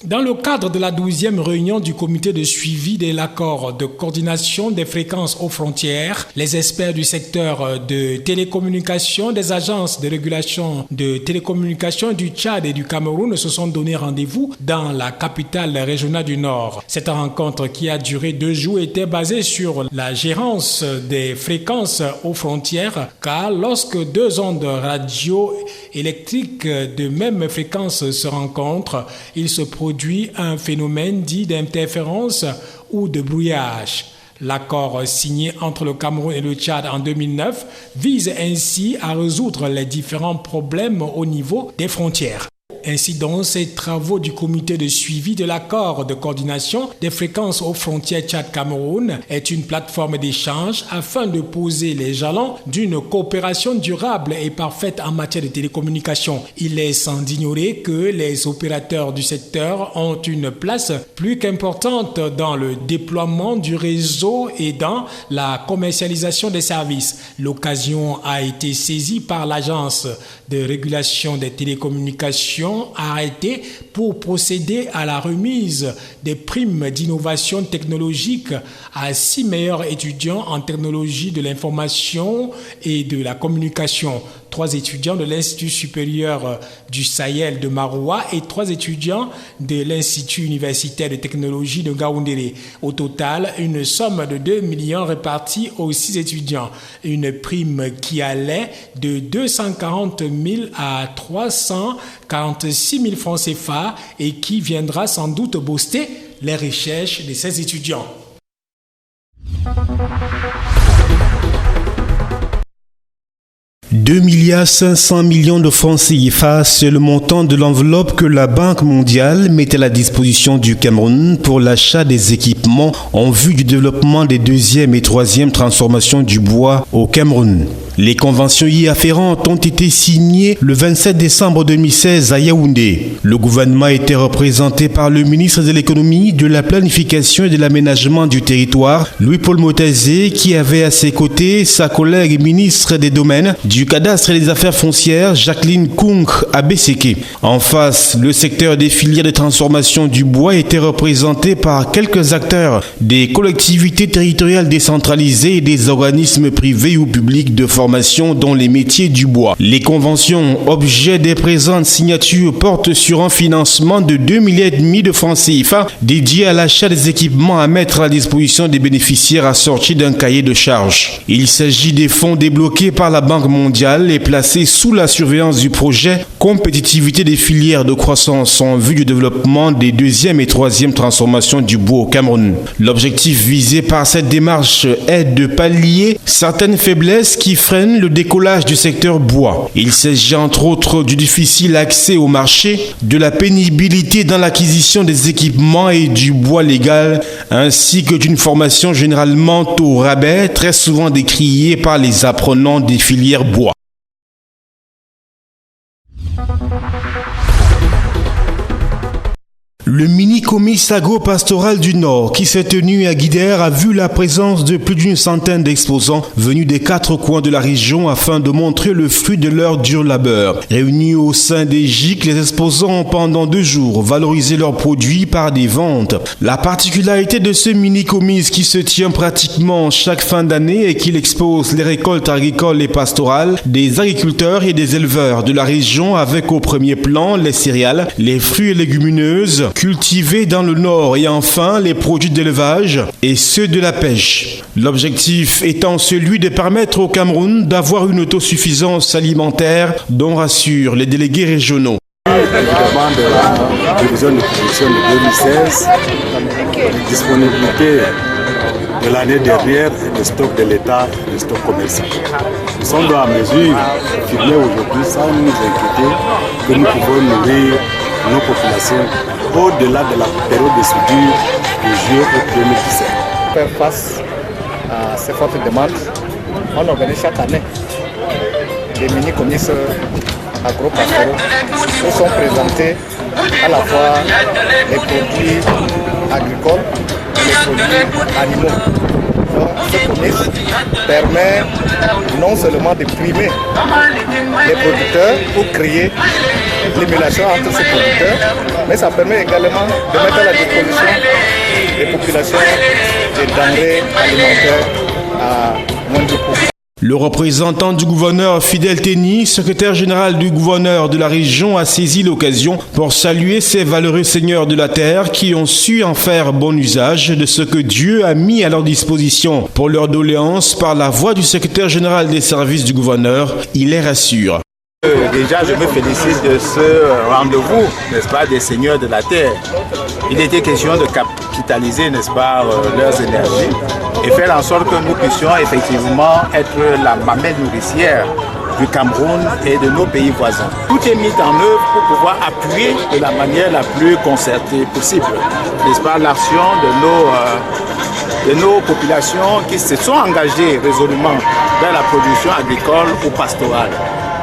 Dans le cadre de la 12e réunion du comité de suivi de l'accord de coordination des fréquences aux frontières, les experts du secteur de télécommunications des agences de régulation de télécommunications du Tchad et du Cameroun se sont donné rendez-vous dans la capitale régionale du Nord. Cette rencontre qui a duré 2 jours était basée sur la gérance des fréquences aux frontières, car lorsque 2 ondes radioélectriques de même fréquence se rencontrent, il se produit un phénomène dit d'interférence ou de brouillage. L'accord signé entre le Cameroun et le Tchad en 2009 vise ainsi à résoudre les différents problèmes au niveau des frontières. Ainsi donc, ces travaux du comité de suivi de l'accord de coordination des fréquences aux frontières Tchad-Cameroun est une plateforme d'échange afin de poser les jalons d'une coopération durable et parfaite en matière de télécommunications. Il est sans d'ignorer que les opérateurs du secteur ont une place plus qu'importante dans le déploiement du réseau et dans la commercialisation des services. L'occasion a été saisie par l'agence de régulation des télécommunications arrêté pour procéder à la remise des primes d'innovation technologique à 6 meilleurs étudiants en technologie de l'information et de la communication. 3 étudiants de l'Institut supérieur du Sahel de Maroua et 3 étudiants de l'Institut universitaire de technologie de Gaoundéré. Au total, une somme de 2 millions répartie aux 6 étudiants. Une prime qui allait de 240 000 à 346 000 francs CFA et qui viendra sans doute booster les recherches de ces étudiants. 2,5 milliards de francs CFA, c'est le montant de l'enveloppe que la Banque mondiale met à la disposition du Cameroun pour l'achat des équipements en vue du développement des 2e et 3e transformations du bois au Cameroun. Les conventions y afférentes ont été signées le 27 décembre 2016 à Yaoundé. Le gouvernement était représenté par le ministre de l'économie, de la planification et de l'aménagement du territoire, Louis-Paul Motazé, qui avait à ses côtés sa collègue ministre des domaines, du cadastre et des affaires foncières, Jacqueline Kounk Abeseke. En face, le secteur des filières de transformation du bois était représenté par quelques acteurs, des collectivités territoriales décentralisées et des organismes privés ou publics de formation dans les métiers du bois. Les conventions, objet des présentes signatures, portent sur un financement de 2,5 milliards de francs CFA dédié à l'achat des équipements à mettre à la disposition des bénéficiaires assortis d'un cahier de charges. Il s'agit des fonds débloqués par la Banque mondiale et placés sous la surveillance du projet Compétitivité des filières de croissance en vue du développement des 2e et 3e transformations du bois au Cameroun. L'objectif visé par cette démarche est de pallier certaines faiblesses qui freinent le décollage du secteur bois. Il s'agit entre autres du difficile accès au marché, de la pénibilité dans l'acquisition des équipements et du bois légal, ainsi que d'une formation généralement au rabais, très souvent décriée par les apprenants des filières bois. Le mini-comice agro-pastoral du Nord qui s'est tenu à Guidère a vu la présence de plus d'une centaine d'exposants venus des 4 coins de la région afin de montrer le fruit de leur dur labeur. Réunis au sein des GIC, les exposants ont pendant 2 jours valorisé leurs produits par des ventes. La particularité de ce mini-comice qui se tient pratiquement chaque fin d'année est qu'il expose les récoltes agricoles et pastorales des agriculteurs et des éleveurs de la région avec au premier plan les céréales, les fruits et légumineuses, cultivés dans le Nord et enfin les produits d'élevage et ceux de la pêche. L'objectif étant celui de permettre au Cameroun d'avoir une autosuffisance alimentaire dont rassurent les délégués régionaux. Demande de la division de production de 2016, la disponibilité de l'année dernière et le stock de l'État et le stock commercial. Nous sommes en mesure d'affirmer aujourd'hui sans nous inquiéter que nous pouvons nourrir nos populations au-delà de la période de soudure de juillet 2017. Pour faire face à ces fortes demandes, on organise chaque année des mini-comices agro-pastoraux où sont présentés à la fois les produits agricoles et les produits animaux. Donc ce comice permet non seulement de primer les producteurs pour créer l'émulation entre ces producteurs, mais ça permet également de mettre à la disposition des populations des denrées alimentaires à moindre coût. Le représentant du gouverneur Fidel Teni, secrétaire général du gouverneur de la région, a saisi l'occasion pour saluer ces valeureux seigneurs de la terre qui ont su en faire bon usage de ce que Dieu a mis à leur disposition. Pour leur doléance, par la voix du secrétaire général des services du gouverneur, il les rassure. Déjà, je me félicite de ce rendez-vous, n'est-ce pas, des seigneurs de la terre. Il était question de capitaliser, n'est-ce pas, leurs énergies et faire en sorte que nous puissions effectivement être la mamelle nourricière du Cameroun et de nos pays voisins. Tout est mis en œuvre pour pouvoir appuyer de la manière la plus concertée possible, n'est-ce pas, l'action de nos populations qui se sont engagées résolument vers la production agricole ou pastorale.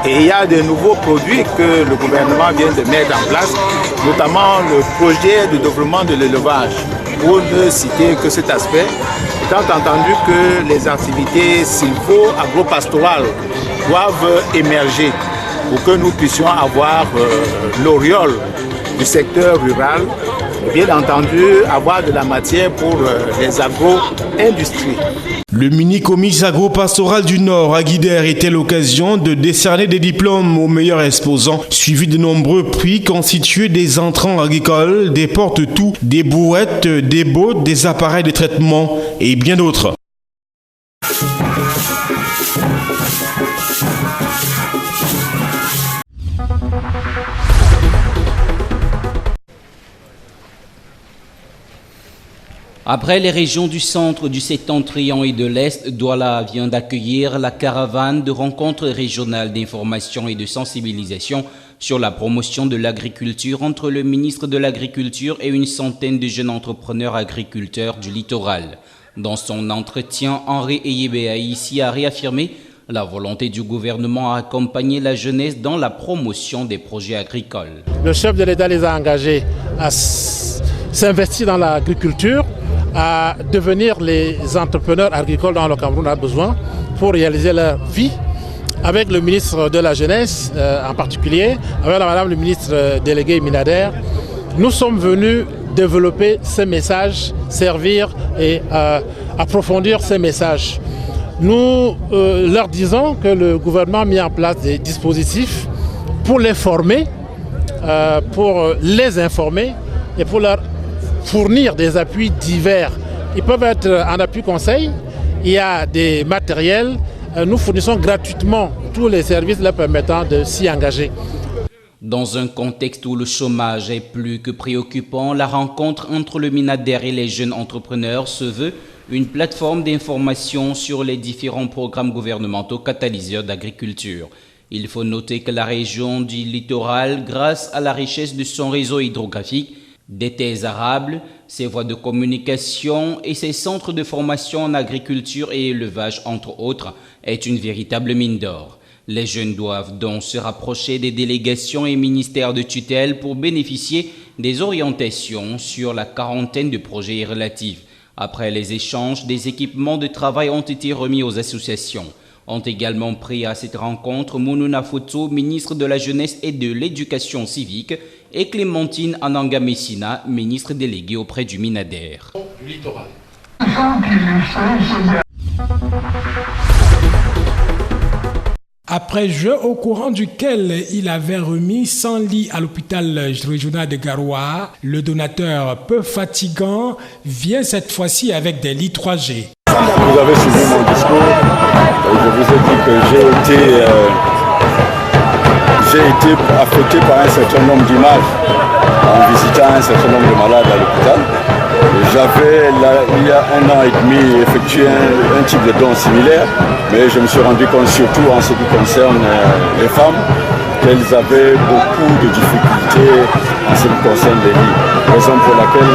Et il y a de nouveaux produits que le gouvernement vient de mettre en place, notamment le projet de développement de l'élevage, pour ne citer que cet aspect, étant entendu que les activités sylvo-agro-pastorales doivent émerger pour que nous puissions avoir l'auréole du secteur rural et bien entendu avoir de la matière pour les agro-industries. Le mini-comice agro-pastoral du Nord à Guidère était l'occasion de décerner des diplômes aux meilleurs exposants, suivis de nombreux prix constitués des entrants agricoles, des porte-tout, des brouettes, des bottes, des appareils de traitement et bien d'autres. Après les régions du centre, du septentrion et de l'Est, Douala vient d'accueillir la caravane de rencontres régionales d'information et de sensibilisation sur la promotion de l'agriculture entre le ministre de l'Agriculture et une centaine de jeunes entrepreneurs agriculteurs du littoral. Dans son entretien, Henri Eyebéaïssi a réaffirmé la volonté du gouvernement à accompagner la jeunesse dans la promotion des projets agricoles. Le chef de l'État les a engagés à s'investir dans l'agriculture, à devenir les entrepreneurs agricoles dont le Cameroun a besoin pour réaliser leur vie. Avec le ministre de la Jeunesse en particulier, avec madame le ministre délégué Minader, nous sommes venus développer ces messages, servir et approfondir ces messages. Nous leur disons que le gouvernement a mis en place des dispositifs pour les former, pour les informer et pour leur fournir des appuis divers. Ils peuvent être en appui conseil, il y a des matériels, nous fournissons gratuitement tous les services leur permettant de s'y engager. Dans un contexte où le chômage est plus que préoccupant, la rencontre entre le Minader et les jeunes entrepreneurs se veut une plateforme d'information sur les différents programmes gouvernementaux catalyseurs d'agriculture. Il faut noter que la région du littoral, grâce à la richesse de son réseau hydrographique, des terres arables, ses voies de communication et ses centres de formation en agriculture et élevage, entre autres, est une véritable mine d'or. Les jeunes doivent donc se rapprocher des délégations et ministères de tutelle pour bénéficier des orientations sur la quarantaine de projets relatifs. Après les échanges, des équipements de travail ont été remis aux associations. Ont également pris à cette rencontre Mounouna Foto, ministre de la Jeunesse et de l'Éducation civique, et Clémentine Ananga Messina, ministre déléguée auprès du Minader. Du littoral. Après jeu au courant duquel il avait remis 100 lits à l'hôpital régional de Garoua, le donateur peu fatigant vient cette fois-ci avec des lits 3G. Vous avez suivi mon discours. Je vous ai dit que j'ai été affecté par un certain nombre d'images en visitant un certain nombre de malades à l'hôpital. J'avais, il y a 1 an et demi, effectué un type de don similaire, mais je me suis rendu compte, surtout en ce qui concerne les femmes, qu'elles avaient beaucoup de difficultés en ce qui concerne les lits. Raison pour laquelle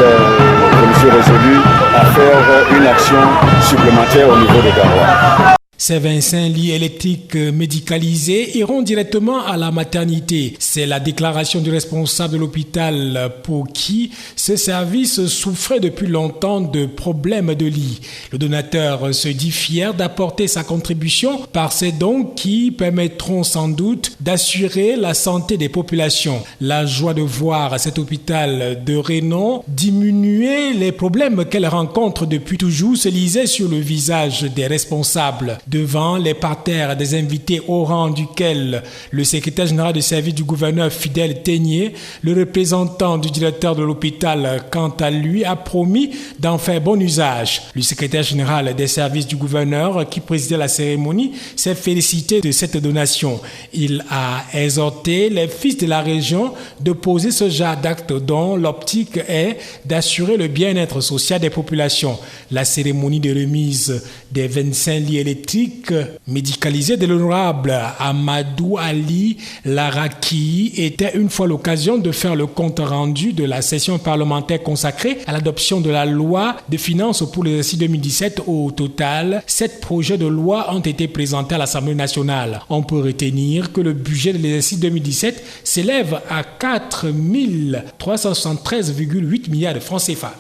je me suis résolu à faire une action supplémentaire au niveau de Garoua. Ces 25 lits électriques médicalisés iront directement à la maternité. C'est la déclaration du responsable de l'hôpital pour qui ce service souffrait depuis longtemps de problèmes de lit. Le donateur se dit fier d'apporter sa contribution par ces dons qui permettront sans doute d'assurer la santé des populations. La joie de voir cet hôpital de renom diminuer les problèmes qu'elle rencontre depuis toujours se lisait sur le visage des responsables. Devant les parterres des invités au rang duquel le secrétaire général de service du gouverneur Fidèle Teigné, le représentant du directeur de l'hôpital, quant à lui, a promis d'en faire bon usage. Le secrétaire général des services du gouverneur, qui présidait la cérémonie, s'est félicité de cette donation. Il a exhorté les fils de la région de poser ce genre d'acte dont l'optique est d'assurer le bien-être social des populations. La cérémonie de remise des 25 lits électriques médicalisés de l'honorable Amadou Ali Laraki était une fois l'occasion de faire le compte rendu de la session parlementaire consacrée à l'adoption de la loi de finances pour l'exercice 2017. Au total, 7 projets de loi ont été présentés à l'Assemblée nationale. On peut retenir que le budget de l'exercice 2017 s'élève à 4 373,8 milliards de francs CFA.